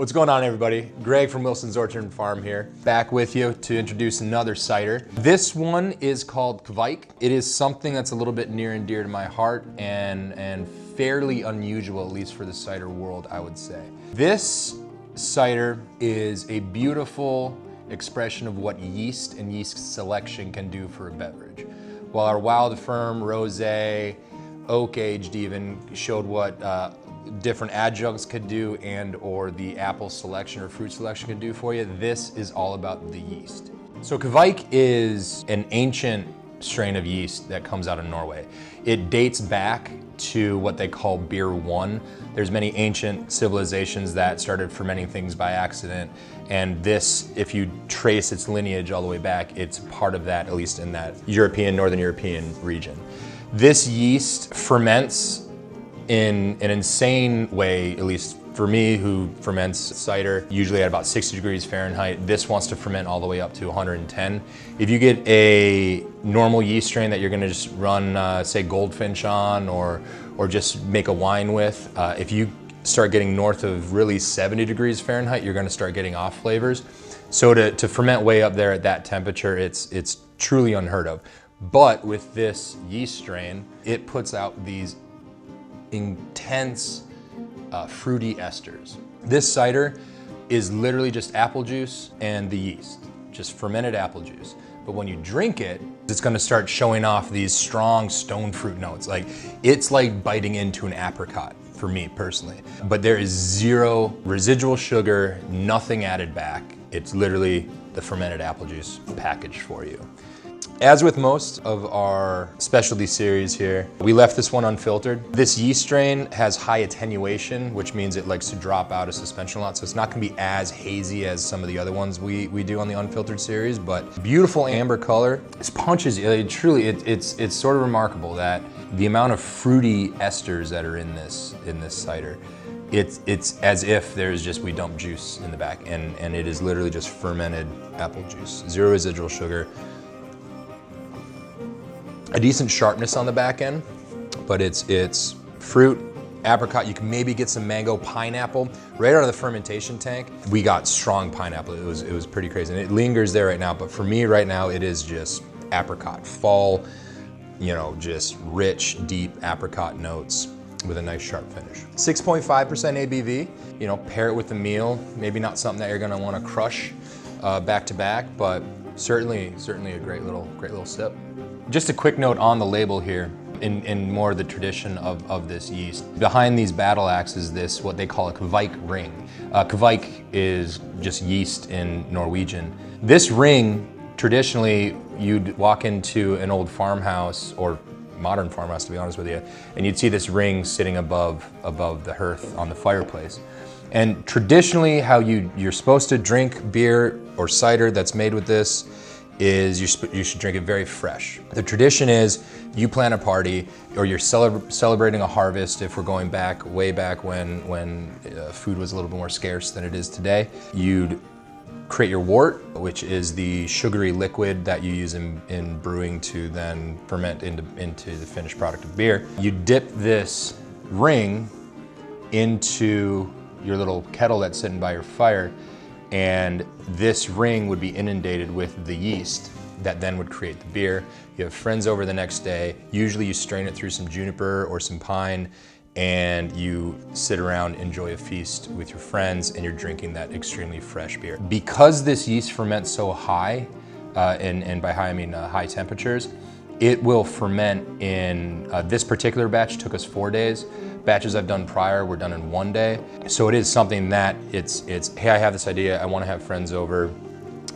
What's going on, everybody? Greg from Wilson's Orchard and Farm here, back with you to introduce another cider. This one is called Kveik. It is something that's a little bit near and dear to my heart and fairly unusual, at least for the cider world, I would say. This cider is a beautiful expression of what yeast and yeast selection can do for a beverage. While our wild firm, rosé, oak aged even showed what different adjuncts could do and or the apple selection or fruit selection could do for you, this is all about the yeast. So Kveik is an ancient strain of yeast that comes out of Norway. It dates back to what they call beer one. There's many ancient civilizations that started fermenting things by accident, and this, if you trace its lineage all the way back, it's part of that, at least in that Northern European region. This yeast ferments in an insane way, at least for me, who ferments cider, usually at about 60 degrees Fahrenheit. This wants to ferment all the way up to 110. If you get a normal yeast strain that you're gonna just run, say, Goldfinch on, or just make a wine with, if you start getting north of really 70 degrees Fahrenheit, you're gonna start getting off flavors. So to ferment way up there at that temperature, it's truly unheard of. But with this yeast strain, it puts out these intense fruity esters. This cider is literally just apple juice and the yeast, just fermented apple juice. But when you drink it, it's gonna start showing off these strong stone fruit notes. It's like biting into an apricot for me personally. But there is zero residual sugar, nothing added back. It's literally the fermented apple juice packaged for you. As with most of our specialty series here, we left this one unfiltered. This yeast strain has high attenuation, which means it likes to drop out of suspension a lot, so it's not gonna be as hazy as some of the other ones we do on the unfiltered series, but beautiful amber color. This punches, truly, it's sort of remarkable that the amount of fruity esters that are in this cider, it's as if we dump juice in the back, and it is literally just fermented apple juice. Zero residual sugar. A decent sharpness on the back end, but it's fruit, apricot. You can maybe get some mango, pineapple. Right out of the fermentation tank, we got strong pineapple. It was pretty crazy, and it lingers there right now, but for me right now, it is just apricot. Fall, just rich, deep apricot notes with a nice sharp finish. 6.5% ABV, pair it with a meal. Maybe not something that you're gonna wanna crush back to back, but certainly a great little sip. Just a quick note on the label here, in more of the tradition of this yeast. Behind these battle axes, this what they call a Kveik ring. Kveik is just yeast in Norwegian. This ring, traditionally, you'd walk into an old farmhouse, or modern farmhouse to be honest with you, and you'd see this ring sitting above the hearth on the fireplace. And traditionally, how you're supposed to drink beer or cider that's made with this is you should drink it very fresh. The tradition is you plan a party, or you're celebrating a harvest. If we're going back, way back when food was a little bit more scarce than it is today, you'd create your wort, which is the sugary liquid that you use in brewing to then ferment into the finished product of beer. You dip this ring into your little kettle that's sitting by your fire, and this ring would be inundated with the yeast that then would create the beer. You have friends over the next day. Usually you strain it through some juniper or some pine, and you sit around, enjoy a feast with your friends, and you're drinking that extremely fresh beer. Because this yeast ferments so high, and by high I mean high temperatures, it will ferment in, this particular batch took us 4 days. Batches I've done prior were done in 1 day. So it is something that it's hey, I have this idea, I wanna have friends over,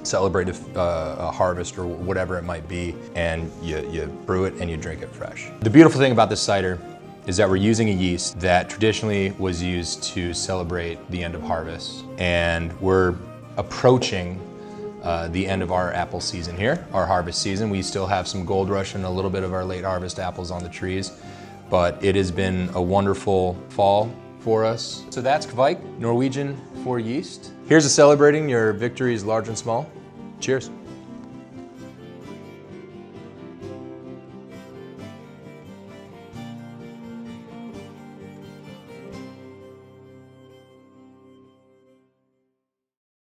celebrate a harvest or whatever it might be, and you brew it and you drink it fresh. The beautiful thing about this cider is that we're using a yeast that traditionally was used to celebrate the end of harvest, and we're approaching the end of our apple season here, our harvest season. We still have some Gold Rush and a little bit of our late harvest apples on the trees, but it has been a wonderful fall for us. So that's Kveik, Norwegian for yeast. Here's to celebrating your victories large and small. Cheers.